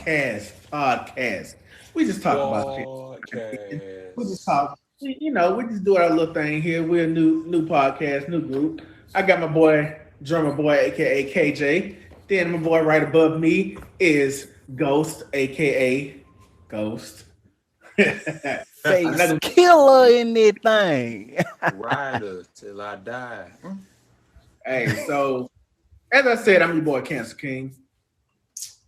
Skwodcast. We just talk about shit. We just Skwodcast. talk. We just do our little thing here. We're a new podcast, new group. I got my boy, drummer boy, aka KJ. Then my boy right above me is Ghost, aka Ghost. I'm not Face gonna. killer in that thing. Rider till I die. Hey, so as I said, I'm your boy Cancer King,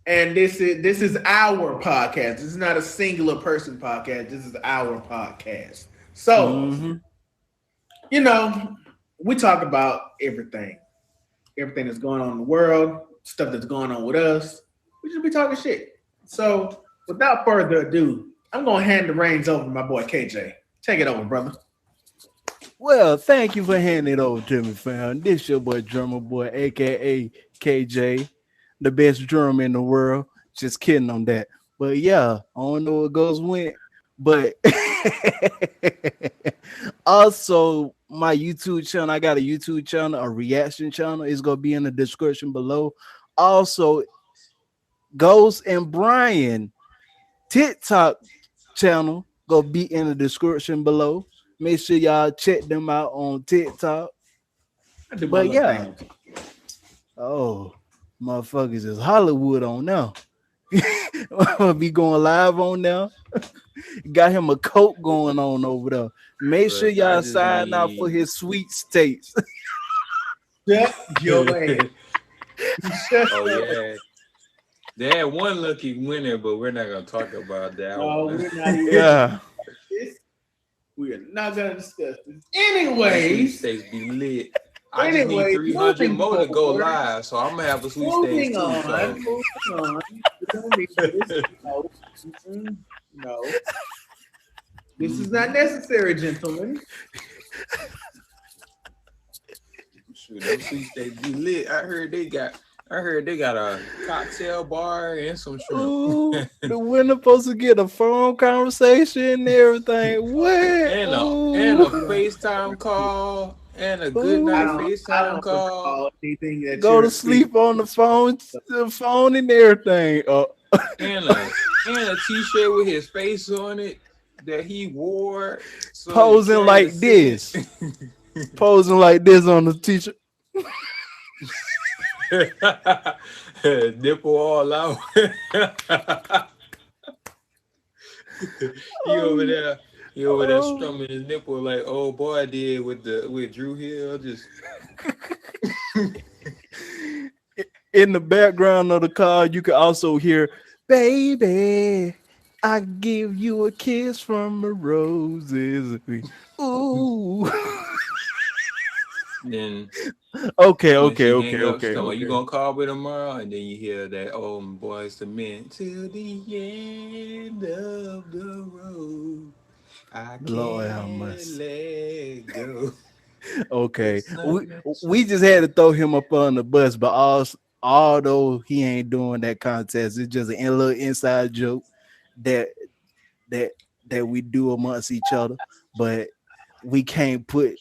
and this is our podcast. This is not a singular person podcast. This is our podcast. So hmm you know, we talk about everything that's going on in the world, stuff that's going on with us. We just be talking shit. So without further ado, I'm gonna hand the reins over to my boy KJ. Take it over, brother. Well, thank you for handing it over to me, fam. This your boy, drummer boy, aka KJ, the best drummer in the world. Just kidding on that. But yeah, I don't know what goes went. But also my YouTube channel, I got a YouTube channel, a reaction channel. It's gonna be in the description below. Also, Ghost and Brian TikTok channel gonna be in the description below. Make sure y'all check them out on TikTok. I do my But little yeah, thing. oh, motherfuckers is Hollywood on now. I'm gonna be going live on now. Got him a coat going on over there. Make sure Look, I y'all just sign out for need. his sweet states. Shut your ass. Shut Oh your ass. yeah, they had one lucky winner, but we're not gonna talk about that No, one. we're not even Yeah. this. We are not gonna discuss this. That Anyways, sweepstakes be lit. I just need anyways, 300 moving more to go forward. live, so I'm gonna have a sweepstakes Moving too. on, So moving on. We don't need this. No, no. This is not necessary, gentlemen. shoot, those sweepstakes be lit. I heard they got a cocktail bar and some shrimp. Ooh, the winner supposed to get a phone conversation and everything. What? And a We Ooh, don't. FaceTime call and a good I night ooh. don't. I FaceTime don't call recall anything that Go you're to speaking. sleep on the phone and everything. and a t-shirt with his face on it that he wore so the Posing carrier like said this. Posing like this on the teacher. nipple all out. he over Oh, there he over there oh. strumming his nipple like old boy did with Drew Hill. Just In the background of the car, you can also hear, "Baby, I give you a kiss from the roses." Ooh. then Okay, when okay, she okay, hang up, she okay, talking about you okay. gonna call me tomorrow, and then you hear that old boys to men till the end of the road. I Lord have can't mercy. let go. Okay, It's not we just had to throw him up on the bus, but although he ain't doing that contest, it's just a little inside joke that that that we do amongst each other. But we can't put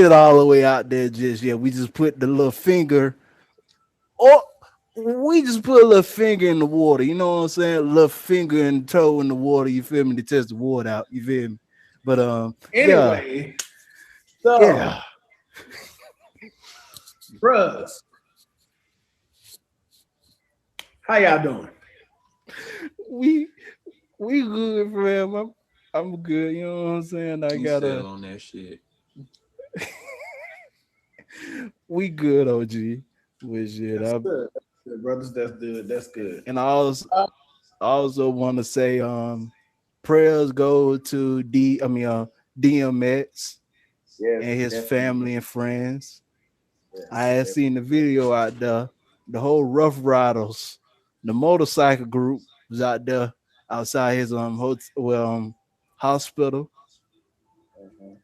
it all the way out there just yet. We just put the little finger, or we just put a little finger in the water. You know what I'm saying? A little finger and toe in the water. You feel me? To test the water out. You feel me? But yeah, Anyway, so, yeah. bruh, how y'all doing? We we good, fam. I'm good. You know what I'm saying? I he's gotta. still on that shit. We good, OG. With shit. That's good. That's good, brothers. That's good. That's good. And Uh, I also want to say prayers go to DMX yes, and his definitely. family and friends. I Yes, had definitely. seen the video out there. The whole Rough Riders, the motorcycle group was out there outside his hospital, Uh-huh.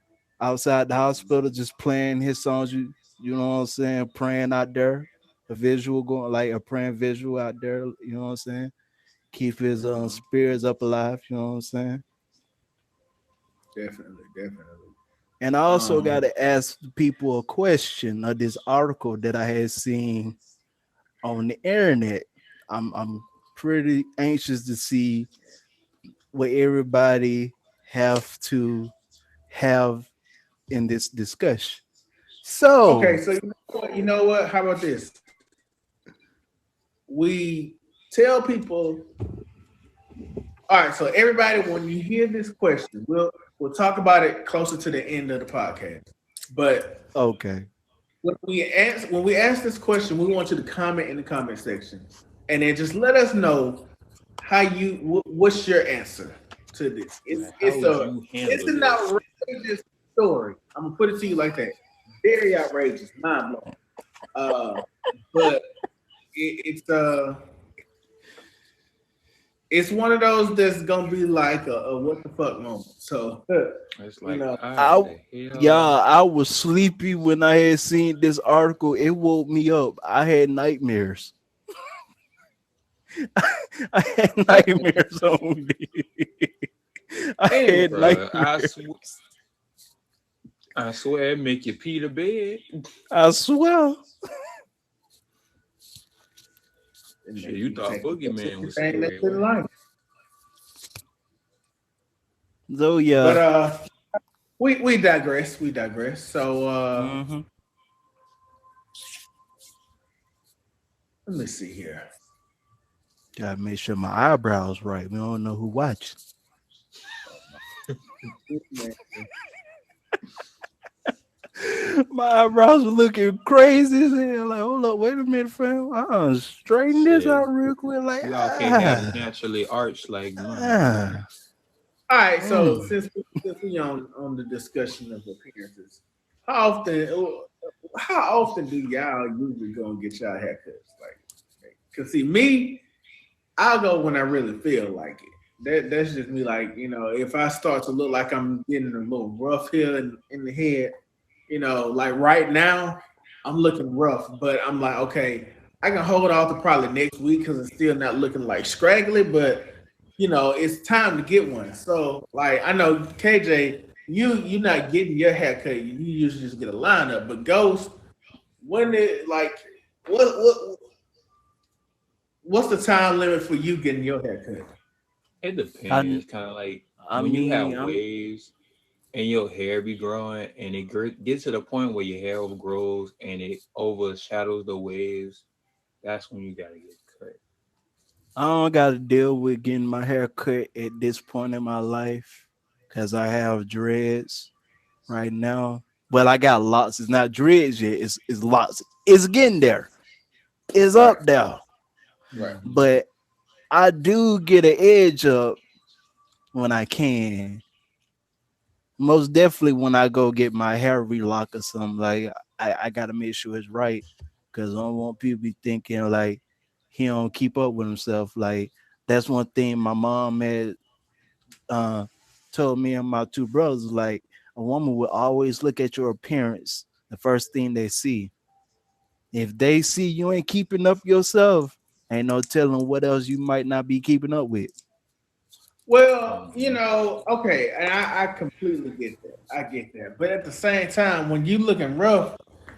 outside the hospital, just playing his songs. You know what I'm saying? Praying out there, a visual going like a praying visual out there. You know what I'm saying? Keep his Uh-huh. spirits up alive. You know what I'm saying? Definitely, definitely. And I also got Um, to ask people a question of this article that I had seen on the internet. I'm pretty anxious to see what everybody have to have in this discussion. Okay, So, so you know what? You know what? How about this? We tell people. All right, so everybody, when you hear this question, we'll talk about it closer to the end of the podcast. But okay. when we ask this question, we want you to comment in the comment section, and then just let us know how what's your answer to this. Like, how would you It's handle an this? outrageous story. I'm gonna put it to you like that. Very outrageous, mind blowing. But it's one of those that's gonna be like a what the fuck moment. So It's you like, know, I the hell? yeah, I was sleepy when I had seen this article. It woke me up. I had nightmares. I had nightmares on me. I anyway, had Bro, nightmares. I swear it make you pee the bed. I swear. and Shit, then you you thought take Boogeyman was everything that's scary. in life. So But yeah. we digress. We digress. So Hmm. let me see here. Gotta make sure my eyebrows right. We don't know who watching. Man, My eyebrows were looking crazy as hell. Like, hold up, wait a minute, fam. I'll straighten this Shit, out real quick. Like, y'all can't have naturally arched like mine. ah. All right, so Mm. since we on the discussion of appearances, how often how often do y'all usually go and get y'all haircuts? Like, cause see me, I'll go when I really feel like it. That's just me. Like if I start to look like I'm getting a little rough here in the head, like right now, I'm looking rough, but I'm like, okay, I can hold off to probably next week because it's still not looking like scraggly, but it's time to get one. So like I know KJ, you're not getting your haircut. You usually just get a lineup, but Ghost, when it like what what's the time limit for you getting your haircut? It I, depends. Kind of like I when you mean, have I'm waves and your hair be growing and it gets to the point where your hair overgrows and it overshadows the waves. That's when you gotta get cut. I don't got to deal with getting my hair cut at this point in my life because I have dreads right now. Well, I got lots. It's not dreads yet. It's lots. It's getting there. It's Right, up there. right. Hmm. But I do get an edge up when I can. Most definitely when I go get my hair relock or something. Like I gotta make sure it's right because I don't want people be thinking like he don't keep up with himself. Like that's one thing my mom had uh told me and my two brothers. Like a woman will always look at your appearance. The first thing they see. If they see you ain't keeping up yourself, ain't no telling what else you might not be keeping up with. Well, Hmm. okay, and I completely get that. I get that. But at the same time, when you looking rough,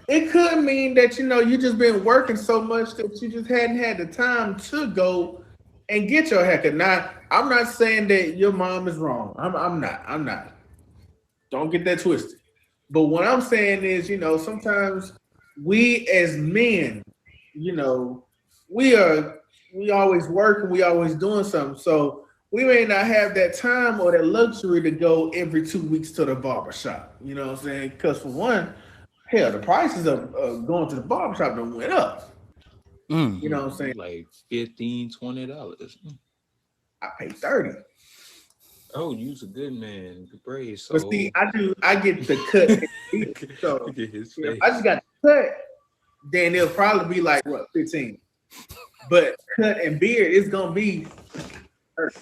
it could mean that you just been working so much that you just hadn't had the time to go and get your haircut. Now, I'm not saying that your mom is wrong. I'm not. I'm not. Don't get that twisted. But what I'm saying is, sometimes we as men, you know, we are we always working, we always doing something. So we may not have that time or that luxury to go every 2 weeks to the barber shop. You know what I'm saying? Because for one, hell, the prices of going to the barber shop done went up. Mm. You know what I'm saying? Like $15, $20. I pay 30. Oh, you's a good man. Good praise. But see, So I get the cut and beat. So look at his if I face. just got the cut, then it'll probably be like what 15. But cut and beard is gonna be 30.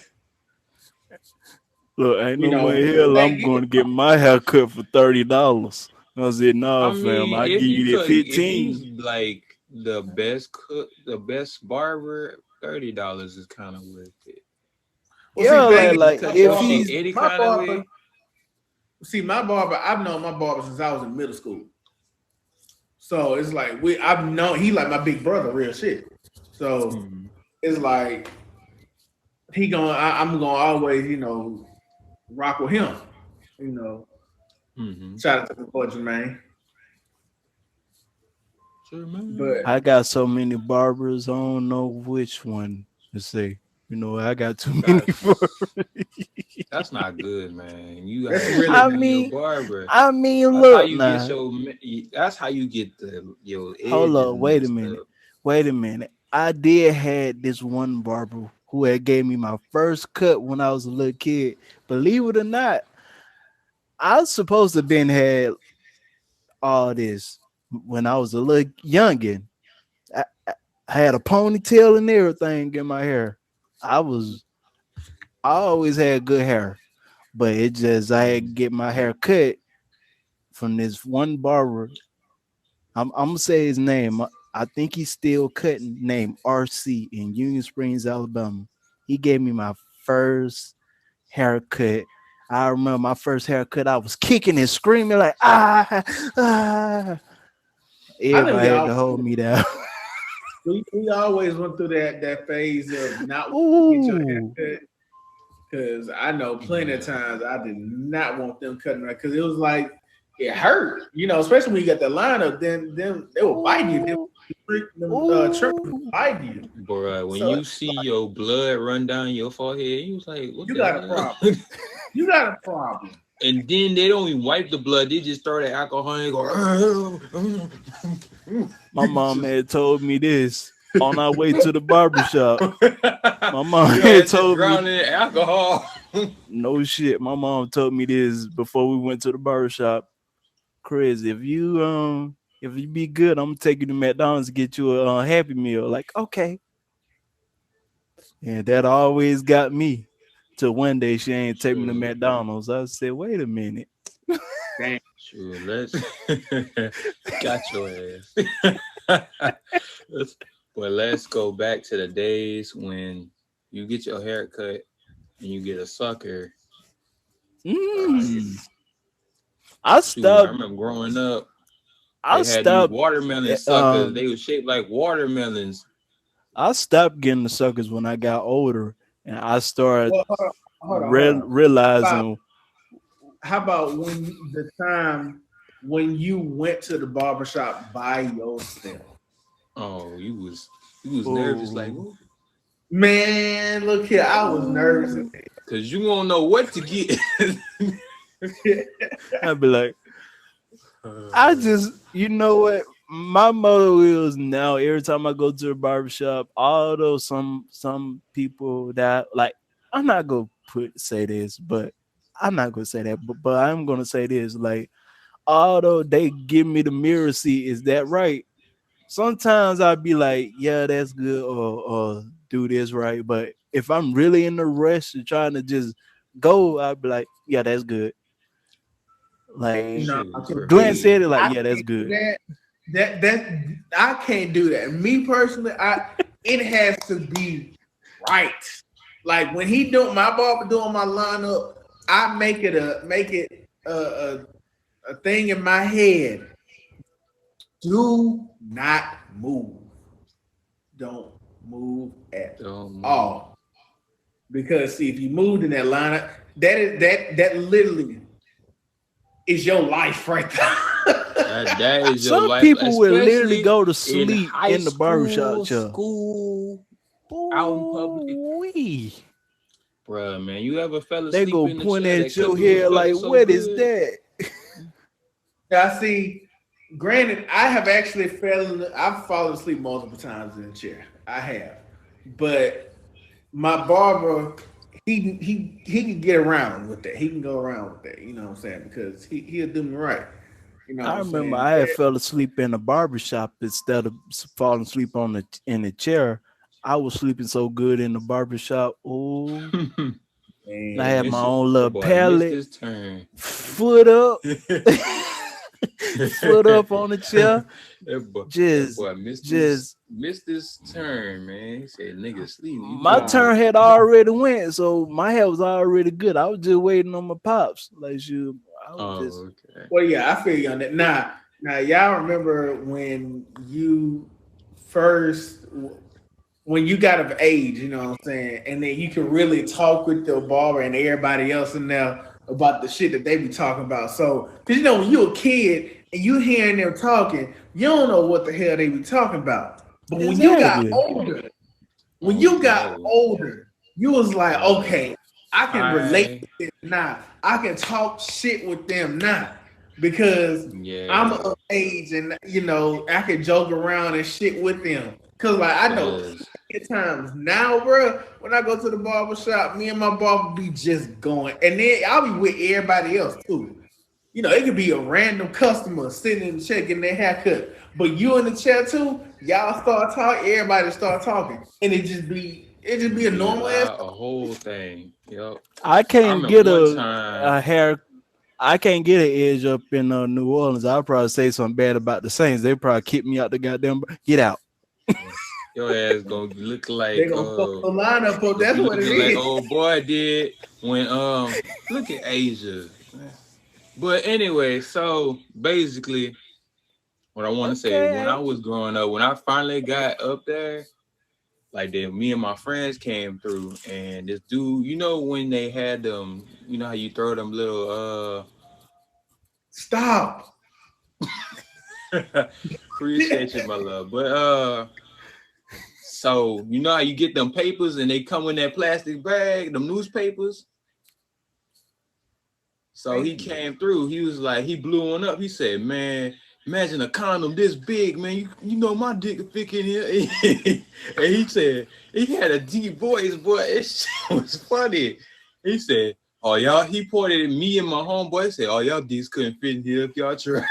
Look, ain't You no know, way but the hell I'm thing going is, to get my hair cut for $30. I said, nah, I fam, mean, I give you that if he's 15. like the best cook, the best barber, $30 is kind of worth it. well, see, Yeah, the thing like is, like my if Because barber, he's any my kind of barber, way, I've known my barber since I was in middle school. So it's like I've known he like my big brother, real shit. So hmm, it's like I'm gonna always, rock with him. You know, Mm-hmm. shout out to the boy Jermaine. Sure, man. But I got so many barbers. I don't know which one to say. I got too many That's barbers. that's not good, man. You that's gotta have really I plenty of mean, barber. I mean, That's how look you get now. your. That's how you get your Hold edges up, wait a messed minute. up. Wait a minute. I did had this one barber who had gave me my first cut when I was a little kid. Believe it or not, I was supposed to been had all this when I was a little youngin. I had a ponytail and everything in my hair. I was I always had good hair, but it just I had to Mm. get my hair cut from this one barber. I'm gonna say his name. I think he's still cutting. Named RC in Union Springs, Alabama. He gave me my first haircut. I remember my first haircut. I was kicking and screaming like ah. I think we Everybody had all to hold me down. we always went through that phase of not wanting to get your hair Ooh. cut. Because I know plenty of Yeah. times I did not want them cutting right because it was like it hurt, especially when you got the lineup. Then they will bite you. Ooh. Them trimmers will Ooh. bite you. Bro, when So you see your blood run down your forehead, you was like, "What you got a the problem. hell?" You got a problem. And then they don't even wipe the blood; they just throw the alcohol and go. My mom Just- had told me this on our way to the barbershop. My mom Your had ass just told me drowning in alcohol. no shit. My mom told me this before we went to the barbershop. Chris, if you be good, I'm gonna take you to McDonald's to get you a Happy Meal. Like, okay. And that always got me. Till one day she ain't take me to Sure, McDonald's. I said, wait a minute. Damn. sure. Let's got your ass. let's, but let's go back to the days when you get your hair cut and you get a sucker. Mm. I Shoot, I stopped. remember growing up, I they had these stopped. watermelon suckers. They Um, were shaped like watermelons. I stopped getting the suckers when I got older, and I started Well, hold on. How about, realizing. how about the time when you went to the barbershop by yourself? Oh, you was nervous like, Oh, Man, look here. I was nervous. oh. cause you won't know what to get. I'd be like, I just, you know what? My motto is now every time I go to the barbershop, although some people that like, I'm not gonna say this, but I'm not gonna say that, but I'm gonna say this. Like, although they give me the mirror seat, is that right? Sometimes I'd be like, yeah, that's good, or do this right. But if I'm really in the rush and trying to just go, I'd be like, yeah, that's good. Like No, Shit is because Glenn crazy. said it, like, I yeah, that's can't do good. that. That I can't do that. Me personally, it has to be right. Like when he doing my barber doing my lineup, I make it a thing in my head. Do not move. Don't move at Don't move. all. Because see, if you moved in that lineup, that literally is your life right there. That is your Some life, people will literally especially go to in sleep high in the barbershop school, chair. school, out in public. Ooh-wee. Bruh, man, you ever fell They asleep go in the point chair? at That your clippers was head feeling like, so what is good. that? Now, see, granted, I have actually I've fallen asleep multiple times in a chair. I have, but my barber, he can get around with that. He can go around with that. You know what I'm saying? Because he'll do me right. You know what I I'm remember saying? I had fell asleep in the barbershop instead of falling asleep in the chair. I was sleeping so good in the barbershop. Oh, I And had my own That little boy missed pallet, his turn. foot up, that foot up on the chair. boy, that Just, boy just missed his turn, man. He said, "Nigga, sleep. You my better go." turn had already went, so my hair was already good. I was just waiting on my pops. Like you, I was just Oh, okay. well, yeah, I feel you on that. Now, y'all remember when you first when you got of age, you know what I'm saying, and then you can really talk with the barber and everybody else in there about the shit that they be talking about. So, because when you're a kid and you hearing them talking, you don't know what the hell they be talking about. But Exactly. when On you some got level. older, you was like, Uh, okay, I can relate I with them now. I can talk shit with them now because I'm yeah, of age and I can joke around and shit with them. Cause like I know cause plenty of times now, bro, when I go to the barber shop, me and my barber be just going, and then I'll be with everybody else too. It could be a random customer sitting in the chair getting their haircut, but you in the chair too. Y'all start talking, everybody start talking, and it just be a be normal ass. loud a whole thing. Yep. I I can't remember get one a time. hair. I can't get an edge up in New Orleans. I'll probably say something bad about the Saints. They probably kick me out the goddamn. Get out. Your ass gonna look They like gonna fuck the lineup up. gonna That's be what it looking like is. old boy did when look at Asia. But anyway, so basically what I want to say is when I Okay. was growing up, when I finally got up there, like then me and my friends came through and this dude, when they had them, how you throw them little Stop. appreciate you, my love. But so you know how you get them papers and they come in that plastic bag, them newspapers. So he Thank you. came through. He was like, he blew one up. He said, "Man, imagine a condom this big, man. You know my dick will fit in here." And he said he had a deep voice, boy. It shit was funny. He said, "Oh y'all," he pointed at me and my homeboy. He said, "Oh y'all dicks couldn't fit in here if y'all tried."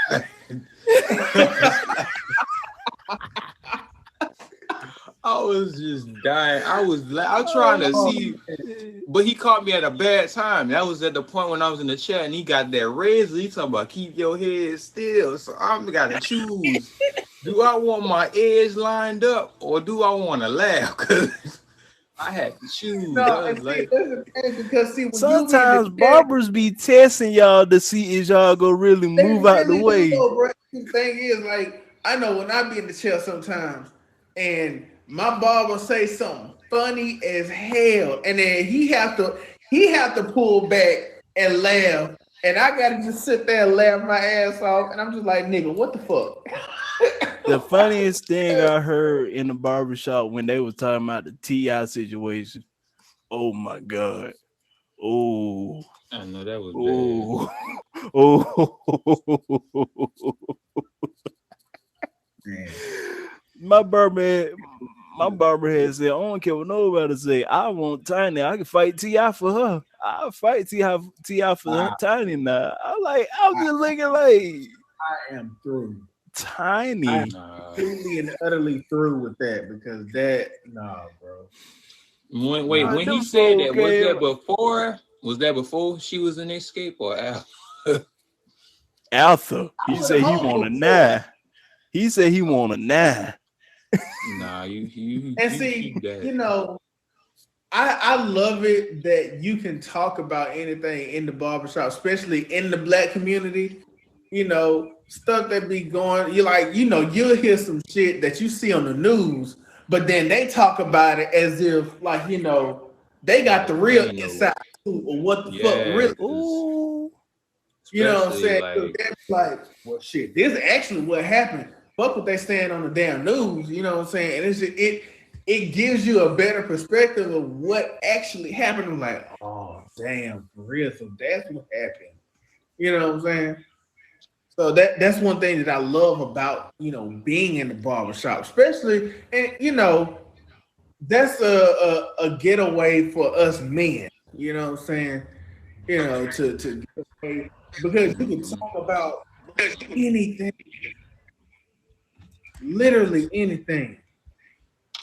I was just dying. I was trying to Oh, see, but he caught me at a bad time. That was at the point when I was in the chair and he got that razor. He talking about keep your head still. So I'm gotta choose. Do I want my edge lined up or do I want to laugh? Cause I had to choose. no, I and was see, like, that's the thing because see, when you be in the Sometimes chair, barbers be testing y'all to see if y'all go really they move out the really do way. though, bro. The thing is, like, I know when I be in the chair sometimes, and my barber say something funny as hell, and then he have to pull back and laugh, and I gotta just sit there and laugh my ass off, and I'm just like, nigga, what the fuck? The funniest thing I heard in the barbershop when they was talking about the T.I. situation. Oh my God. Oh, I know that was bad. oh, oh. Man. My barber, my barber had said, I don't care what nobody say. I want Tiny. I can fight Ti for her. I'll fight Ti for her, I, Tiny now. I'm I, just looking like I am through. I am Tiny. Nah. completely and utterly through with that because nah, bro. Wait, Nah. when he Them said folk that, was came that before? Was that before she was in Escape or after? Arthur. I He would said he hope want a so. nine. He said he want a nine. Nah, you And you see, keep that. I love it that you can talk about anything in the barbershop, especially in the black community. Stuff that be going, you'll hear some shit that you see on the news, but then they talk about it as if they got Like the they real ain't know. inside scoop or what the fuck Yeah, really. because Ooh. You know what I'm especially saying? 'Cause like they're like, well, shit, this is actually what happened. Fuck what they saying on the damn news. You know what I'm saying? And it gives you a better perspective of what actually happened. I'm like, oh damn, for real. So that's what happened. You know what I'm saying? So that's one thing that I love about being in the barbershop, especially and that's a getaway for us men. You know what I'm saying? To get away because you can mhm. talk about anything, literally anything.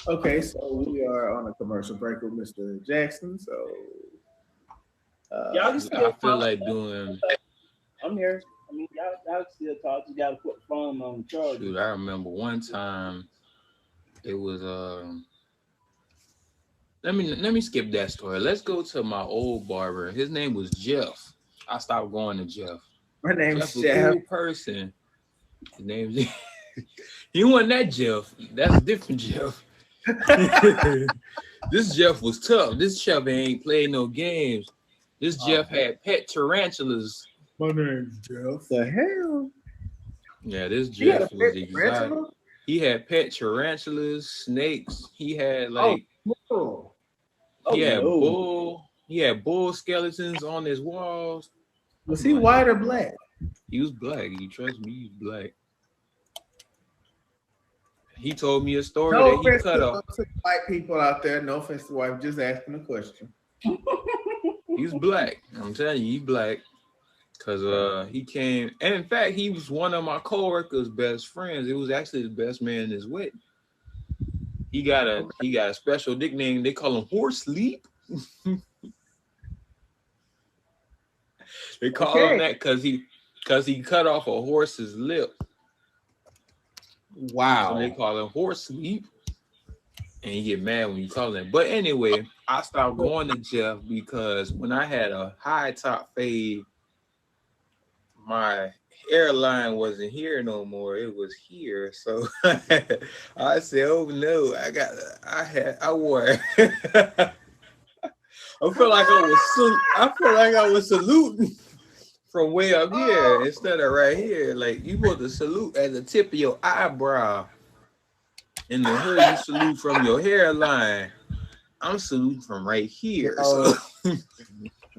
Okay, so we are on a commercial break with Mr. Jackson. So Y'all can I still feel talk. like doing I'm here. I mean, y'all can still talk. You gotta put the phone on the charger. shoot. I remember one time it was let me skip that story. Let's go to my old barber. His name was Jeff. I stopped going to Jeff. my name's Jeff a Jeff. cool person. His name's he wasn't that Jeff. That's a different Jeff. This Jeff was tough. This Jeff ain't played no games. This Jeff had pet tarantulas. My name's Jeff. The hell? Yeah, this Jeff was exotic. Tarantula? He had pet tarantulas, snakes. He had like he had bull skeletons on his walls. Was he white or black? He was black. You trust me? He was black. He told me a story No that he cut off. White people out there, no offense to white, just asking a question. He's black. I'm telling you, he's black. Cause he came, and in fact, he was one of my coworkers' best friends. It was actually the best man in his wedding. He got a special nickname. They call him Horse Leap. They call him that because he cut off a horse's lip. Wow. So they call him Horse Leap. And you get mad when you call him. But anyway, I stopped going to Jeff because when I had a high top fade, my hairline wasn't here no more. It was here. So I said, oh no, I wore it. I feel like I was saluting from way up here instead of right here. Like you want to salute at the tip of your eyebrow. In the hood, you salute from your hairline. I'm saluting from right here. So.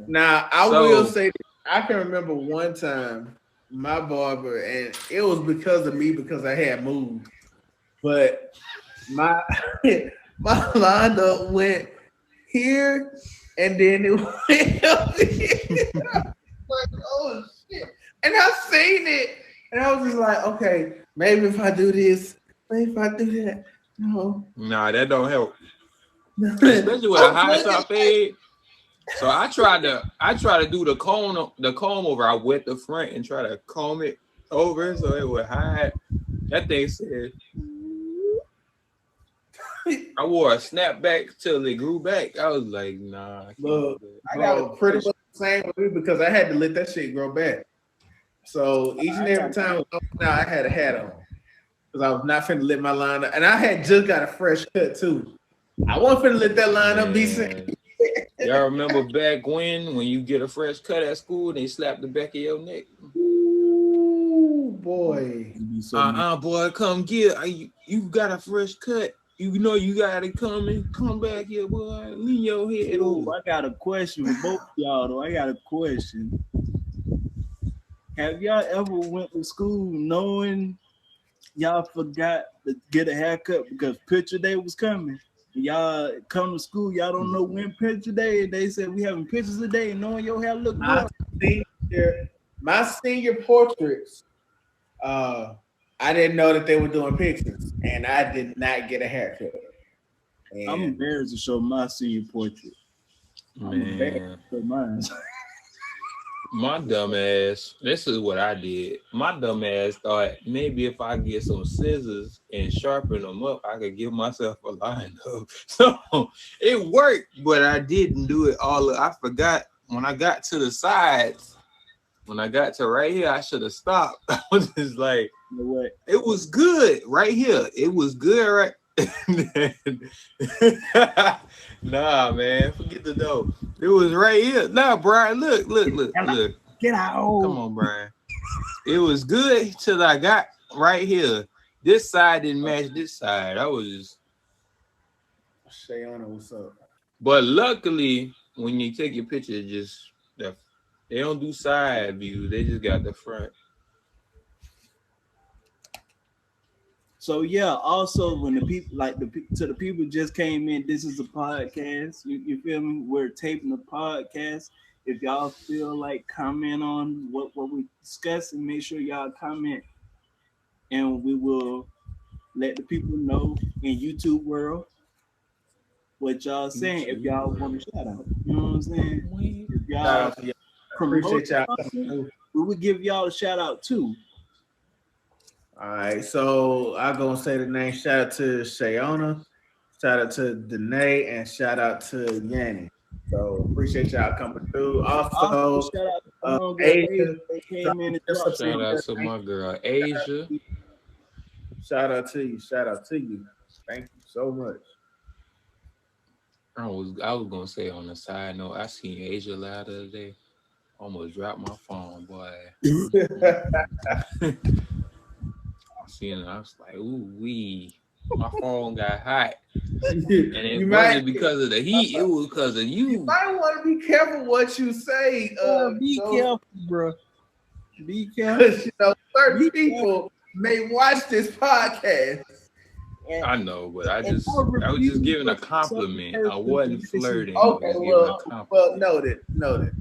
Now, I will say, I can remember one time my barber, and it was because of me because I had moved. But my lineup went here, and then it went up here. Like, oh shit! And I seen it, and I was just like, okay, maybe if I do this. If I do that, no. Nah, that don't help. Especially with a high top fade. So I try to do the comb over. I wet the front and try to comb it over so it would hide. That thing said I wore a snapback till it grew back. I was like, nah. Look, I got it pretty much the same with me because I had to let that shit grow back. So each and every time I had a hat on. Because I was not finna let my line up. And I had just got a fresh cut too. I wasn't finna let that line up be seen. Y'all remember back when you get a fresh cut at school, they slap the back of your neck? Ooh, boy. Boy, come get you got a fresh cut. You know you gotta come back here, boy. Lean your head over. I got a question for both y'all though. I got a question. Have y'all ever went to school knowing y'all forgot to get a haircut because picture day was coming? Y'all come to school, y'all don't know when picture day, and they said we having pictures today, knowing your hair look good. My senior portraits, I didn't know that they were doing pictures, and I did not get a haircut. And I'm embarrassed to show my senior portrait. Man. My dumb ass, this is what I did. My dumb ass thought maybe if I get some scissors and sharpen them up, I could give myself a line up. So it worked, but I didn't do it all. I forgot when I got to the sides. When I got to right here, I should have stopped. I was just like, it was good right here. It was good right. Nah, man, forget the dough. It was right here. Nah, Brian, look. Get out. Come on, Brian. It was good till I got right here. This side didn't match this side. I was just Shayana, what's up? But luckily, when you take your picture, they don't do side views. They just got the front. So yeah, also when the people to the people just came in, this is a podcast. You feel me? We're taping a podcast. If y'all feel like comment on what we're discussing, make sure y'all comment, and we will let the people know in YouTube world what y'all saying. If y'all want a shout out, you know what I'm saying? If y'all appreciate y'all, we would give y'all a shout out too. All right, so I'm gonna say the name. Shout out to Shayona, shout out to Danae, and shout out to Yanni. So appreciate y'all coming through. Also shout out to Asia. Shout out to my girl Asia. Shout out to you. Thank you so much. I was gonna say on the side note, I seen Asia loud the other day. Almost dropped my phone, boy. I seen it. I was like, ooh wee. My phone got hot. And it You wasn't might because of the heat, it was because of you you. might want to be careful what you say. Be So, careful, bro. Be careful. because certain Be people may watch this podcast. I know, but I And was just giving a refuse for some compliment. I person to wasn't message flirting. I Okay, was giving a well, compliment. noted.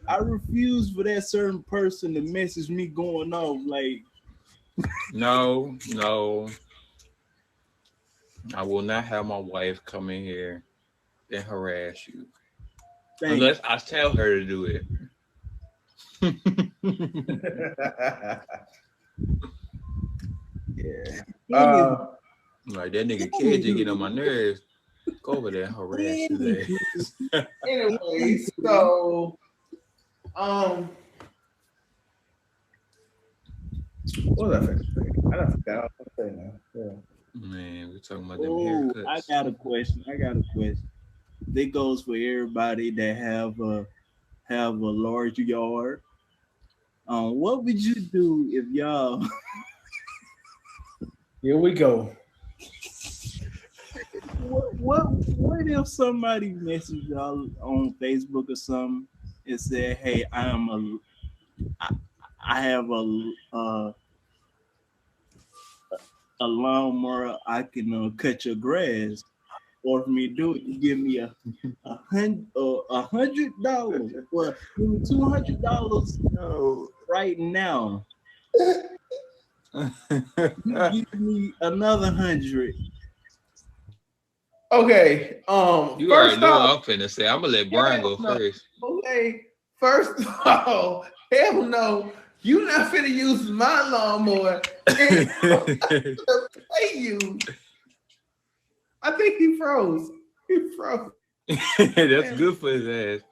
I refuse for that certain person to message me going off like, No. I will not have my wife come in here and harass you. thank Unless I tell her to do it. Yeah. Like that nigga KJ get on my nerves. Go over there and harass his ass. Anyway, so what was I finna say? I don't forgot what I was gonna say now. Yeah. Man, we're talking about them oh, haircuts. I got a question. That goes for everybody that have a large yard. What would you do if y'all Here we go. what if somebody messaged y'all on Facebook or something and said, "Hey, I have a lawnmower. I can cut your grass, or for me to do it, you give me $100, well, give me $200 No. right now. You give me another 100." Okay. You already First know what off, I'm finna say. I'm gonna let Brian go no. first. Okay. First of all, hell no. You not finna use my lawnmower and pay you. I think he froze. He froze. That's good for his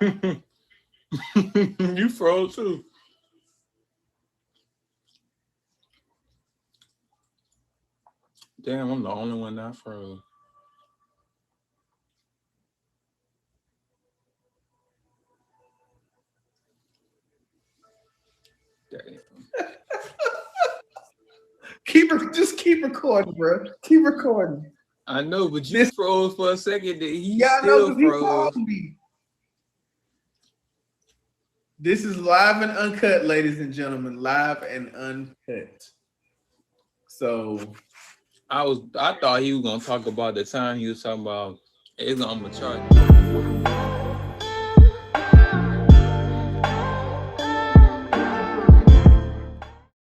ass. You froze too. Damn, I'm the only one that froze. Damn. Just keep recording, bro. Keep recording. I know, but you froze for a second. He Yeah, I know still because he froze. called me. This is live and uncut, ladies and gentlemen. Live and uncut. So I thought he was gonna talk about the time he was talking about. I'm gonna charge you.